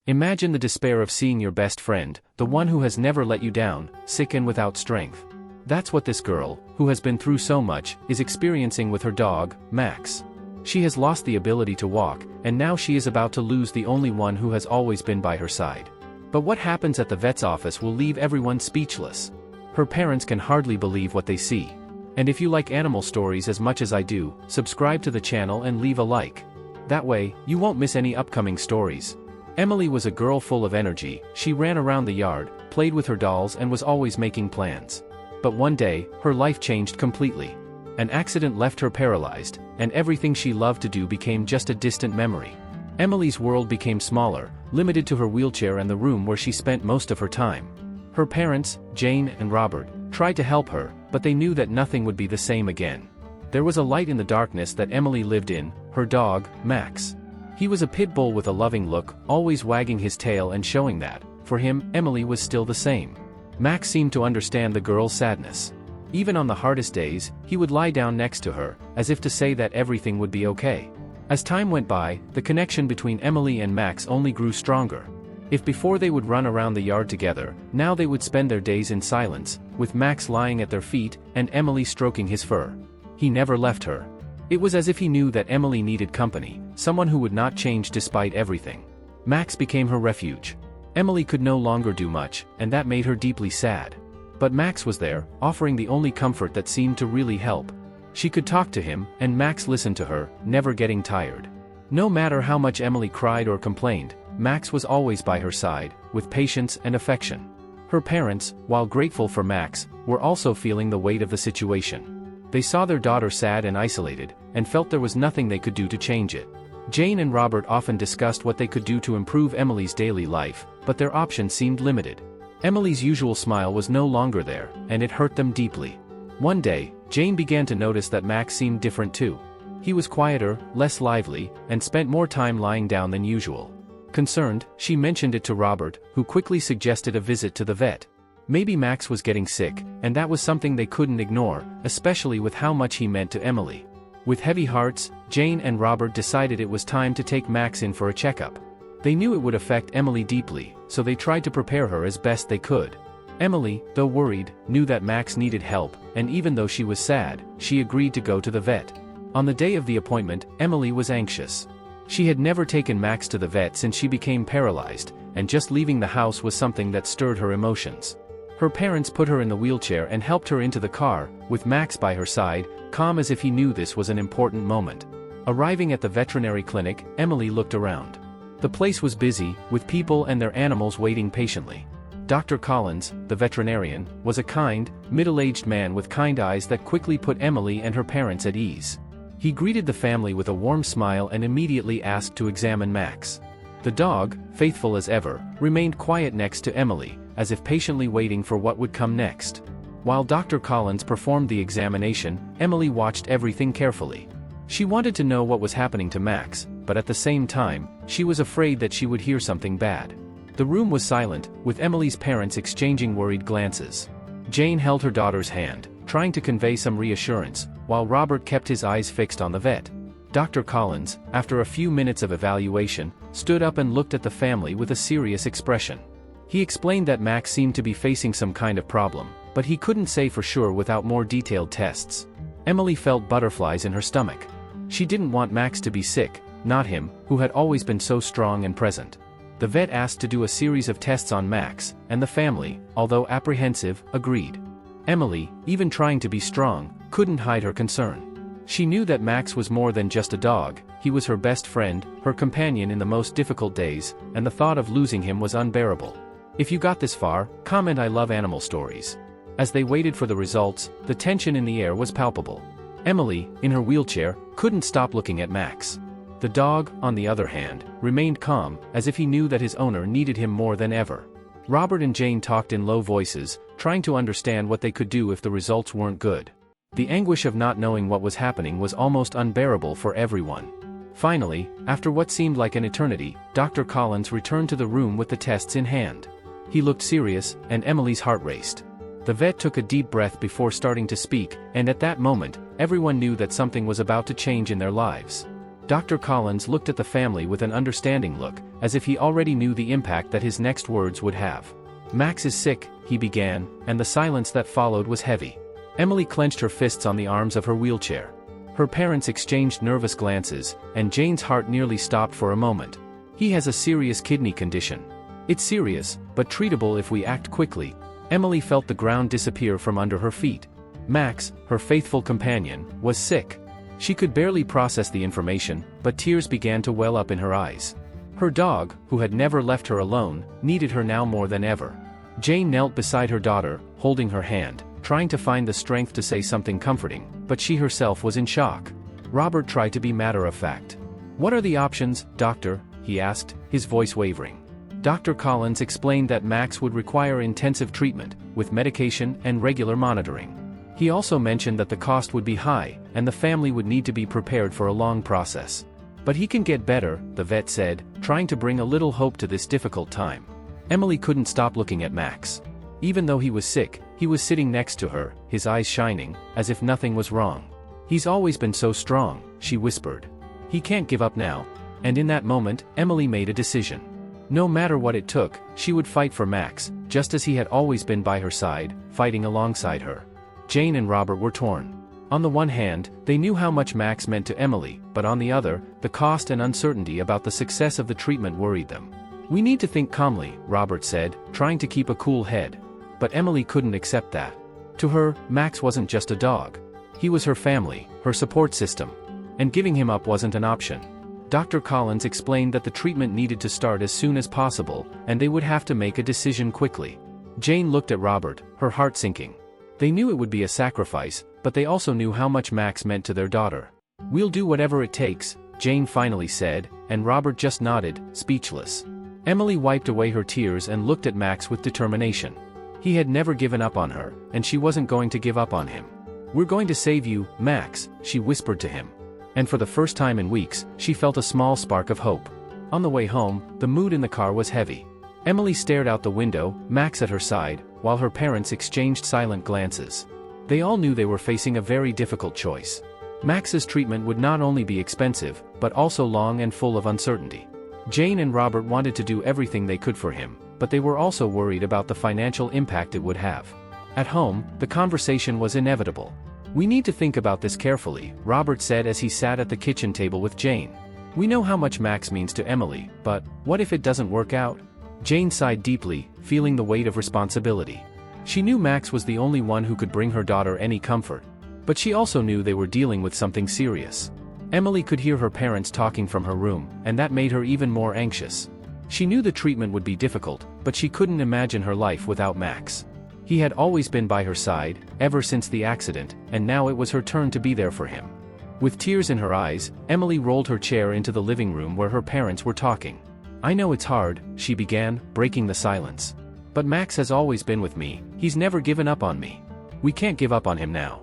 Imagine the despair of seeing your best friend, the one who has never let you down, sick and without strength. That's what this girl, who has been through so much, is experiencing with her dog, Max. She has lost the ability to walk, and now she is about to lose the only one who has always been by her side. But what happens at the vet's office will leave everyone speechless. Her parents can hardly believe what they see. And if you like animal stories as much as I do, subscribe to the channel and leave a like. That way, you won't miss any upcoming stories. Emily was a girl full of energy. She ran around the yard, played with her dolls and was always making plans. But one day, her life changed completely. An accident left her paralyzed, and everything she loved to do became just a distant memory. Emily's world became smaller, limited to her wheelchair and the room where she spent most of her time. Her parents, Jane and Robert, tried to help her, but they knew that nothing would be the same again. There was a light in the darkness that Emily lived in, her dog, Max. He was a pit bull with a loving look, always wagging his tail and showing that, for him, Emily was still the same. Max seemed to understand the girl's sadness. Even on the hardest days, he would lie down next to her, as if to say that everything would be okay. As time went by, the connection between Emily and Max only grew stronger. If before they would run around the yard together, now they would spend their days in silence, with Max lying at their feet and Emily stroking his fur. He never left her. It was as if he knew that Emily needed company, someone who would not change despite everything. Max became her refuge. Emily could no longer do much, and that made her deeply sad. But Max was there, offering the only comfort that seemed to really help. She could talk to him, and Max listened to her, never getting tired. No matter how much Emily cried or complained, Max was always by her side, with patience and affection. Her parents, while grateful for Max, were also feeling the weight of the situation. They saw their daughter sad and isolated, and felt there was nothing they could do to change it. Jane and Robert often discussed what they could do to improve Emily's daily life, but their options seemed limited. Emily's usual smile was no longer there, and it hurt them deeply. One day, Jane began to notice that Max seemed different too. He was quieter, less lively, and spent more time lying down than usual. Concerned, she mentioned it to Robert, who quickly suggested a visit to the vet. Maybe Max was getting sick, and that was something they couldn't ignore, especially with how much he meant to Emily. With heavy hearts, Jane and Robert decided it was time to take Max in for a checkup. They knew it would affect Emily deeply, so they tried to prepare her as best they could. Emily, though worried, knew that Max needed help, and even though she was sad, she agreed to go to the vet. On the day of the appointment, Emily was anxious. She had never taken Max to the vet since she became paralyzed, and just leaving the house was something that stirred her emotions. Her parents put her in the wheelchair and helped her into the car, with Max by her side, calm as if he knew this was an important moment. Arriving at the veterinary clinic, Emily looked around. The place was busy, with people and their animals waiting patiently. Dr. Collins, the veterinarian, was a kind, middle-aged man with kind eyes that quickly put Emily and her parents at ease. He greeted the family with a warm smile and immediately asked to examine Max. The dog, faithful as ever, remained quiet next to Emily, as if patiently waiting for what would come next. While Dr. Collins performed the examination, Emily watched everything carefully. She wanted to know what was happening to Max, but at the same time, she was afraid that she would hear something bad. The room was silent, with Emily's parents exchanging worried glances. Jane held her daughter's hand, trying to convey some reassurance, while Robert kept his eyes fixed on the vet. Dr. Collins, after a few minutes of evaluation, stood up and looked at the family with a serious expression. He explained that Max seemed to be facing some kind of problem, but he couldn't say for sure without more detailed tests. Emily felt butterflies in her stomach. She didn't want Max to be sick, not him, who had always been so strong and present. The vet asked to do a series of tests on Max, and the family, although apprehensive, agreed. Emily, even trying to be strong, couldn't hide her concern. She knew that Max was more than just a dog. He was her best friend, her companion in the most difficult days, and the thought of losing him was unbearable. If you got this far, comment I love animal stories. As they waited for the results, the tension in the air was palpable. Emily, in her wheelchair, couldn't stop looking at Max. The dog, on the other hand, remained calm, as if he knew that his owner needed him more than ever. Robert and Jane talked in low voices, trying to understand what they could do if the results weren't good. The anguish of not knowing what was happening was almost unbearable for everyone. Finally, after what seemed like an eternity, Dr. Collins returned to the room with the tests in hand. He looked serious, and Emily's heart raced. The vet took a deep breath before starting to speak, and at that moment, everyone knew that something was about to change in their lives. Dr. Collins looked at the family with an understanding look, as if he already knew the impact that his next words would have. "Max is sick," he began, and the silence that followed was heavy. Emily clenched her fists on the arms of her wheelchair. Her parents exchanged nervous glances, and Jane's heart nearly stopped for a moment. "He has a serious kidney condition. It's serious, but treatable if we act quickly." Emily felt the ground disappear from under her feet. Max, her faithful companion, was sick. She could barely process the information, but tears began to well up in her eyes. Her dog, who had never left her alone, needed her now more than ever. Jane knelt beside her daughter, holding her hand, trying to find the strength to say something comforting, but she herself was in shock. Robert tried to be matter-of-fact. "What are the options, doctor?" he asked, his voice wavering. Dr. Collins explained that Max would require intensive treatment, with medication and regular monitoring. He also mentioned that the cost would be high, and the family would need to be prepared for a long process. "But he can get better," the vet said, trying to bring a little hope to this difficult time. Emily couldn't stop looking at Max. Even though he was sick, he was sitting next to her, his eyes shining, as if nothing was wrong. "He's always been so strong," she whispered. "He can't give up now." And in that moment, Emily made a decision. No matter what it took, she would fight for Max, just as he had always been by her side, fighting alongside her. Jane and Robert were torn. On the one hand, they knew how much Max meant to Emily, but on the other, the cost and uncertainty about the success of the treatment worried them. "We need to think calmly," Robert said, trying to keep a cool head. But Emily couldn't accept that. To her, Max wasn't just a dog. He was her family, her support system. And giving him up wasn't an option. Dr. Collins explained that the treatment needed to start as soon as possible, and they would have to make a decision quickly. Jane looked at Robert, her heart sinking. They knew it would be a sacrifice, but they also knew how much Max meant to their daughter. "We'll do whatever it takes," Jane finally said, and Robert just nodded, speechless. Emily wiped away her tears and looked at Max with determination. He had never given up on her, and she wasn't going to give up on him. "We're going to save you, Max," she whispered to him. And for the first time in weeks, she felt a small spark of hope. On the way home, the mood in the car was heavy. Emily stared out the window, Max at her side, while her parents exchanged silent glances. They all knew they were facing a very difficult choice. Max's treatment would not only be expensive, but also long and full of uncertainty. Jane and Robert wanted to do everything they could for him, but they were also worried about the financial impact it would have. At home, the conversation was inevitable. "We need to think about this carefully," Robert said as he sat at the kitchen table with Jane. "We know how much Max means to Emily, but what if it doesn't work out?" Jane sighed deeply, feeling the weight of responsibility. She knew Max was the only one who could bring her daughter any comfort. But she also knew they were dealing with something serious. Emily could hear her parents talking from her room, and that made her even more anxious. She knew the treatment would be difficult, but she couldn't imagine her life without Max. He had always been by her side, ever since the accident, and now it was her turn to be there for him. With tears in her eyes, Emily rolled her chair into the living room where her parents were talking. "I know it's hard," she began, breaking the silence. "But Max has always been with me, he's never given up on me. We can't give up on him now."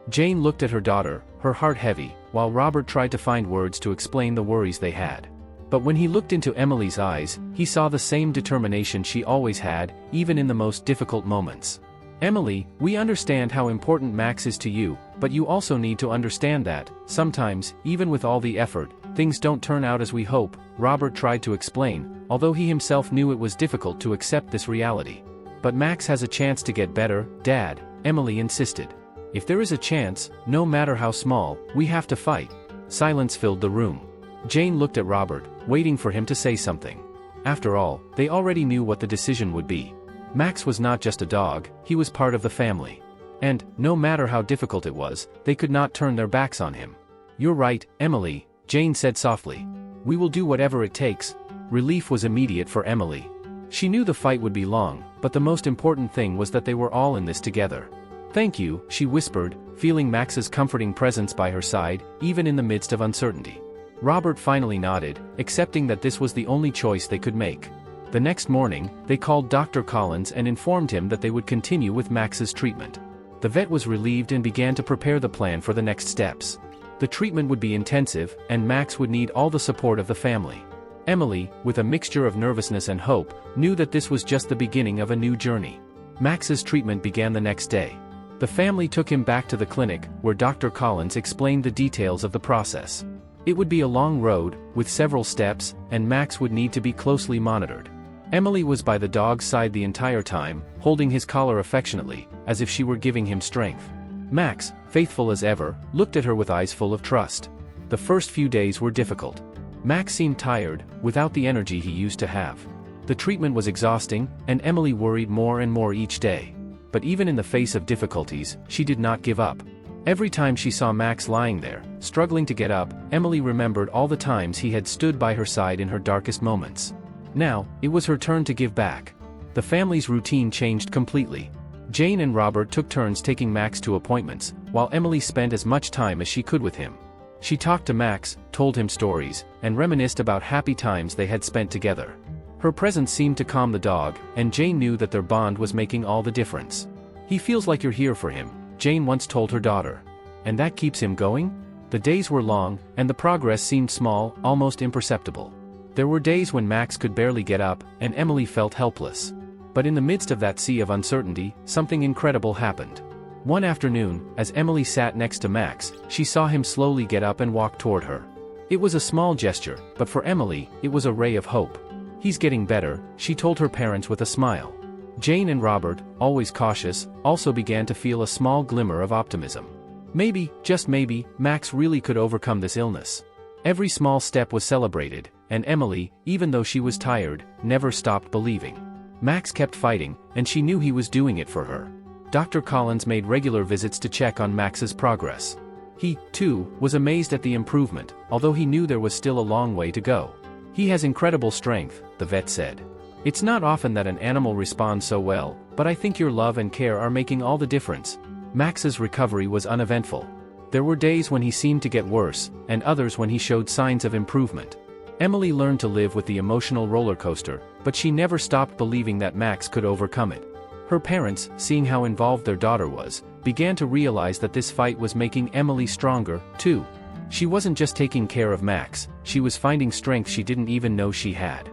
Jane looked at her daughter, her heart heavy, while Robert tried to find words to explain the worries they had. But when he looked into Emily's eyes, he saw the same determination she always had, even in the most difficult moments. "Emily, we understand how important Max is to you, but you also need to understand that, sometimes, even with all the effort, things don't turn out as we hope," Robert tried to explain, although he himself knew it was difficult to accept this reality. "But Max has a chance to get better, Dad," Emily insisted. "If there is a chance, no matter how small, we have to fight." Silence filled the room. Jane looked at Robert, waiting for him to say something. After all, they already knew what the decision would be. Max was not just a dog, he was part of the family. And, no matter how difficult it was, they could not turn their backs on him. "You're right, Emily," Jane said softly. "We will do whatever it takes." Relief was immediate for Emily. She knew the fight would be long, but the most important thing was that they were all in this together. "Thank you," she whispered, feeling Max's comforting presence by her side, even in the midst of uncertainty. Robert finally nodded, accepting that this was the only choice they could make. The next morning, they called Dr. Collins and informed him that they would continue with Max's treatment. The vet was relieved and began to prepare the plan for the next steps. The treatment would be intensive, and Max would need all the support of the family. Emily, with a mixture of nervousness and hope, knew that this was just the beginning of a new journey. Max's treatment began the next day. The family took him back to the clinic, where Dr. Collins explained the details of the process. It would be a long road, with several steps, and Max would need to be closely monitored. Emily was by the dog's side the entire time, holding his collar affectionately, as if she were giving him strength. Max, faithful as ever, looked at her with eyes full of trust. The first few days were difficult. Max seemed tired, without the energy he used to have. The treatment was exhausting, and Emily worried more and more each day. But even in the face of difficulties, she did not give up. Every time she saw Max lying there, struggling to get up, Emily remembered all the times he had stood by her side in her darkest moments. Now, it was her turn to give back. The family's routine changed completely. Jane and Robert took turns taking Max to appointments, while Emily spent as much time as she could with him. She talked to Max, told him stories, and reminisced about happy times they had spent together. Her presence seemed to calm the dog, and Jane knew that their bond was making all the difference. "He feels like you're here for him," Jane once told her daughter. "And that keeps him going?" The days were long, and the progress seemed small, almost imperceptible. There were days when Max could barely get up, and Emily felt helpless. But in the midst of that sea of uncertainty, something incredible happened. One afternoon, as Emily sat next to Max, she saw him slowly get up and walk toward her. It was a small gesture, but for Emily, it was a ray of hope. "He's getting better," she told her parents with a smile. Jane and Robert, always cautious, also began to feel a small glimmer of optimism. Maybe, just maybe, Max really could overcome this illness. Every small step was celebrated, and Emily, even though she was tired, never stopped believing. Max kept fighting, and she knew he was doing it for her. Dr. Collins made regular visits to check on Max's progress. He, too, was amazed at the improvement, although he knew there was still a long way to go. "He has incredible strength," the vet said. "It's not often that an animal responds so well, but I think your love and care are making all the difference." Max's recovery was uneventful. There were days when he seemed to get worse, and others when he showed signs of improvement. Emily learned to live with the emotional roller coaster, but she never stopped believing that Max could overcome it. Her parents, seeing how involved their daughter was, began to realize that this fight was making Emily stronger, too. She wasn't just taking care of Max, she was finding strength she didn't even know she had.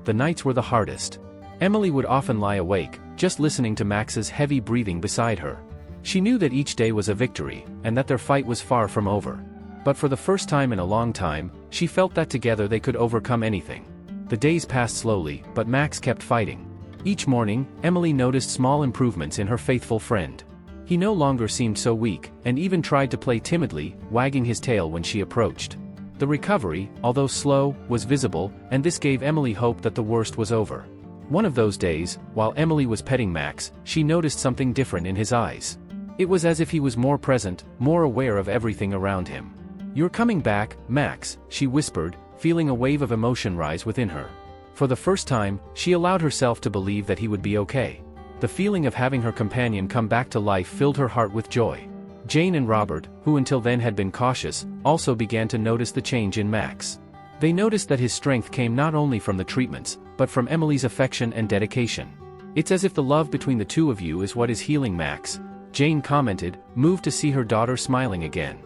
The nights were the hardest. Emily would often lie awake, just listening to Max's heavy breathing beside her. She knew that each day was a victory, and that their fight was far from over. But for the first time in a long time, she felt that together they could overcome anything. The days passed slowly, but Max kept fighting. Each morning, Emily noticed small improvements in her faithful friend. He no longer seemed so weak, and even tried to play timidly, wagging his tail when she approached. The recovery, although slow, was visible, and this gave Emily hope that the worst was over. One of those days, while Emily was petting Max, she noticed something different in his eyes. It was as if he was more present, more aware of everything around him. "You're coming back, Max," she whispered, feeling a wave of emotion rise within her. For the first time, she allowed herself to believe that he would be okay. The feeling of having her companion come back to life filled her heart with joy. Jane and Robert, who until then had been cautious, also began to notice the change in Max. They noticed that his strength came not only from the treatments, but from Emily's affection and dedication. "It's as if the love between the two of you is what is healing Max," Jane commented, moved to see her daughter smiling again.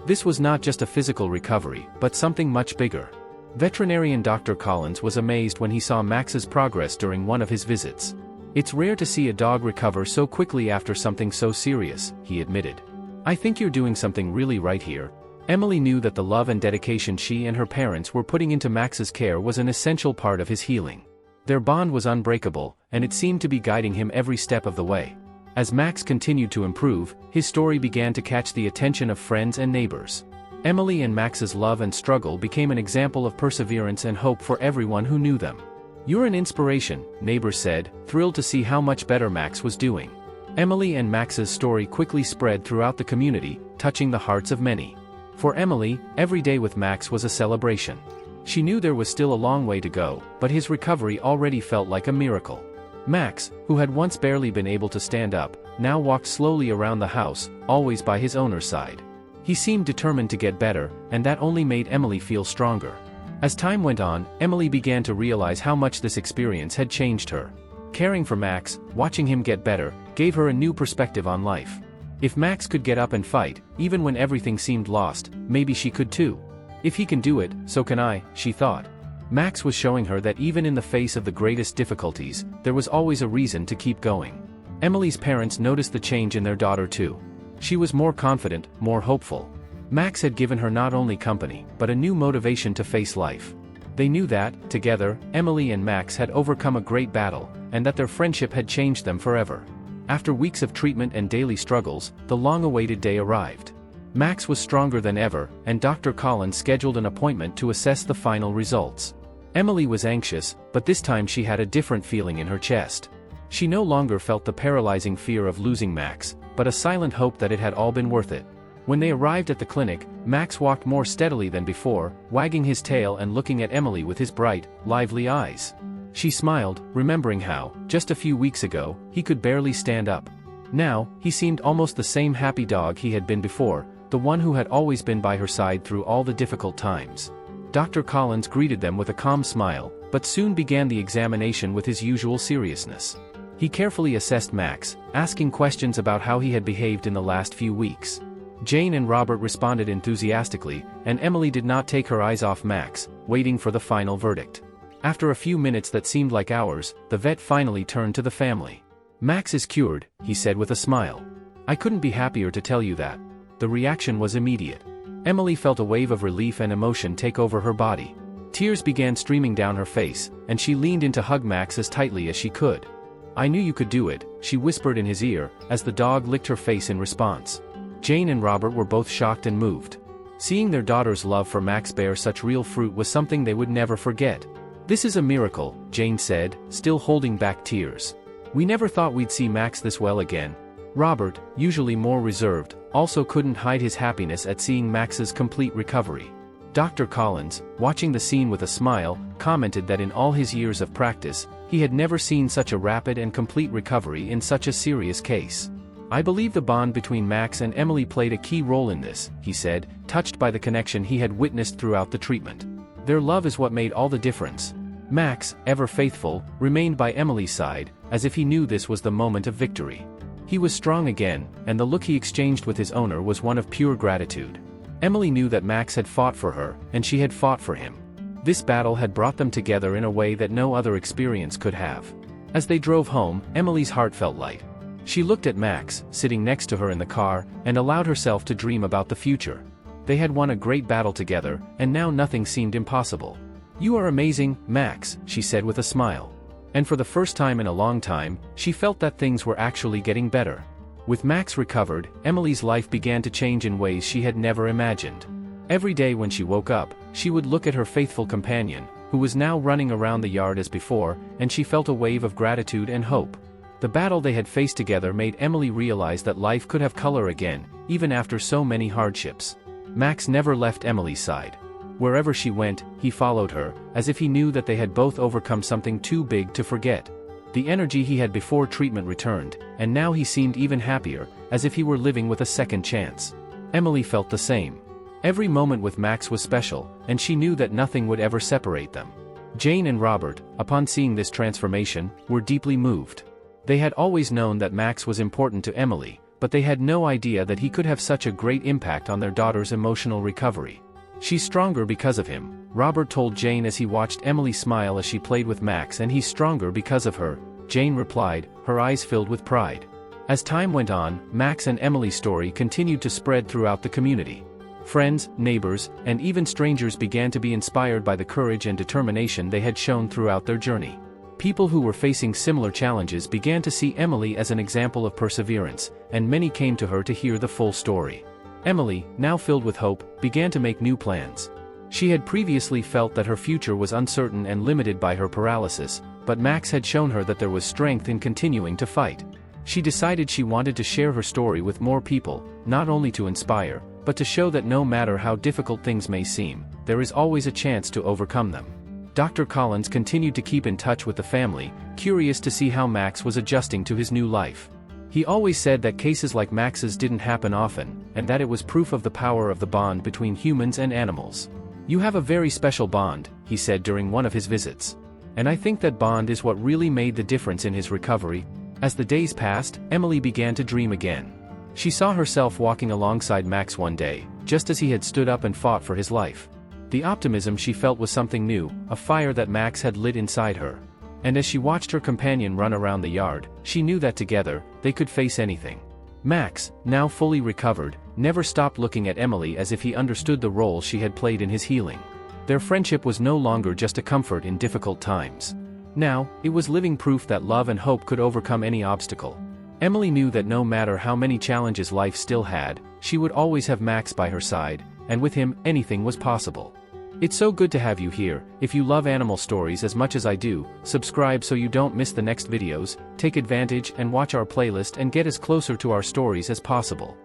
This was not just a physical recovery, but something much bigger. Veterinarian Dr. Collins was amazed when he saw Max's progress during one of his visits. "It's rare to see a dog recover so quickly after something so serious," he admitted. "I think you're doing something really right here." Emily knew that the love and dedication she and her parents were putting into Max's care was an essential part of his healing. Their bond was unbreakable, and it seemed to be guiding him every step of the way. As Max continued to improve, his story began to catch the attention of friends and neighbors. Emily and Max's love and struggle became an example of perseverance and hope for everyone who knew them. "You're an inspiration," neighbors said, thrilled to see how much better Max was doing. Emily and Max's story quickly spread throughout the community, touching the hearts of many. For Emily, every day with Max was a celebration. She knew there was still a long way to go, but his recovery already felt like a miracle. Max, who had once barely been able to stand up, now walked slowly around the house, always by his owner's side. He seemed determined to get better, and that only made Emily feel stronger. As time went on, Emily began to realize how much this experience had changed her. Caring for Max, watching him get better, gave her a new perspective on life. If Max could get up and fight, even when everything seemed lost, maybe she could too. If he can do it, so can I, she thought. Max was showing her that even in the face of the greatest difficulties, there was always a reason to keep going. Emily's parents noticed the change in their daughter too. She was more confident, more hopeful. Max had given her not only company, but a new motivation to face life. They knew that, together, Emily and Max had overcome a great battle, and that their friendship had changed them forever. After weeks of treatment and daily struggles, the long-awaited day arrived. Max was stronger than ever, and Dr. Collins scheduled an appointment to assess the final results. Emily was anxious, but this time she had a different feeling in her chest. She no longer felt the paralyzing fear of losing Max, but a silent hope that it had all been worth it. When they arrived at the clinic, Max walked more steadily than before, wagging his tail and looking at Emily with his bright, lively eyes. She smiled, remembering how, just a few weeks ago, he could barely stand up. Now, he seemed almost the same happy dog he had been before, the one who had always been by her side through all the difficult times. Dr. Collins greeted them with a calm smile, but soon began the examination with his usual seriousness. He carefully assessed Max, asking questions about how he had behaved in the last few weeks. Jane and Robert responded enthusiastically, and Emily did not take her eyes off Max, waiting for the final verdict. After a few minutes that seemed like hours, the vet finally turned to the family. "Max is cured," he said with a smile. "I couldn't be happier to tell you that." The reaction was immediate. Emily felt a wave of relief and emotion take over her body. Tears began streaming down her face, and she leaned in to hug Max as tightly as she could. "I knew you could do it," she whispered in his ear, as the dog licked her face in response. Jane and Robert were both shocked and moved. Seeing their daughter's love for Max bear such real fruit was something they would never forget. "This is a miracle," Jane said, still holding back tears. "We never thought we'd see Max this well again." Robert, usually more reserved, also couldn't hide his happiness at seeing Max's complete recovery. Dr. Collins, watching the scene with a smile, commented that in all his years of practice, he had never seen such a rapid and complete recovery in such a serious case. "I believe the bond between Max and Emily played a key role in this," he said, touched by the connection he had witnessed throughout the treatment. "Their love is what made all the difference." Max, ever faithful, remained by Emily's side, as if he knew this was the moment of victory. He was strong again, and the look he exchanged with his owner was one of pure gratitude. Emily knew that Max had fought for her, and she had fought for him. This battle had brought them together in a way that no other experience could have. As they drove home, Emily's heart felt light. She looked at Max, sitting next to her in the car, and allowed herself to dream about the future. They had won a great battle together, and now nothing seemed impossible. "You are amazing, Max," she said with a smile. And for the first time in a long time, she felt that things were actually getting better. With Max recovered, Emily's life began to change in ways she had never imagined. Every day when she woke up, she would look at her faithful companion, who was now running around the yard as before, and she felt a wave of gratitude and hope. The battle they had faced together made Emily realize that life could have color again, even after so many hardships. Max never left Emily's side. Wherever she went, he followed her, as if he knew that they had both overcome something too big to forget. The energy he had before treatment returned, and now he seemed even happier, as if he were living with a second chance. Emily felt the same. Every moment with Max was special, and she knew that nothing would ever separate them. Jane and Robert, upon seeing this transformation, were deeply moved. They had always known that Max was important to Emily, but they had no idea that he could have such a great impact on their daughter's emotional recovery. "She's stronger because of him," Robert told Jane as he watched Emily smile as she played with Max, "and he's stronger because of her," Jane replied, her eyes filled with pride. As time went on, Max and Emily's story continued to spread throughout the community. Friends, neighbors, and even strangers began to be inspired by the courage and determination they had shown throughout their journey. People who were facing similar challenges began to see Emily as an example of perseverance, and many came to her to hear the full story. Emily, now filled with hope, began to make new plans. She had previously felt that her future was uncertain and limited by her paralysis, but Max had shown her that there was strength in continuing to fight. She decided she wanted to share her story with more people, not only to inspire, but to show that no matter how difficult things may seem, there is always a chance to overcome them. Dr. Collins continued to keep in touch with the family, curious to see how Max was adjusting to his new life. He always said that cases like Max's didn't happen often, and that it was proof of the power of the bond between humans and animals. "You have a very special bond," he said during one of his visits. And I think that bond is what really made the difference in his recovery. As the days passed, Emily began to dream again. She saw herself walking alongside Max one day, just as he had stood up and fought for his life. The optimism she felt was something new, a fire that Max had lit inside her. And as she watched her companion run around the yard, she knew that together, they could face anything. Max, now fully recovered, never stopped looking at Emily as if he understood the role she had played in his healing. Their friendship was no longer just a comfort in difficult times. Now, it was living proof that love and hope could overcome any obstacle. Emily knew that no matter how many challenges life still had, she would always have Max by her side, and with him, anything was possible. It's so good to have you here. If you love animal stories as much as I do, subscribe so you don't miss the next videos, take advantage and watch our playlist and get as closer to our stories as possible.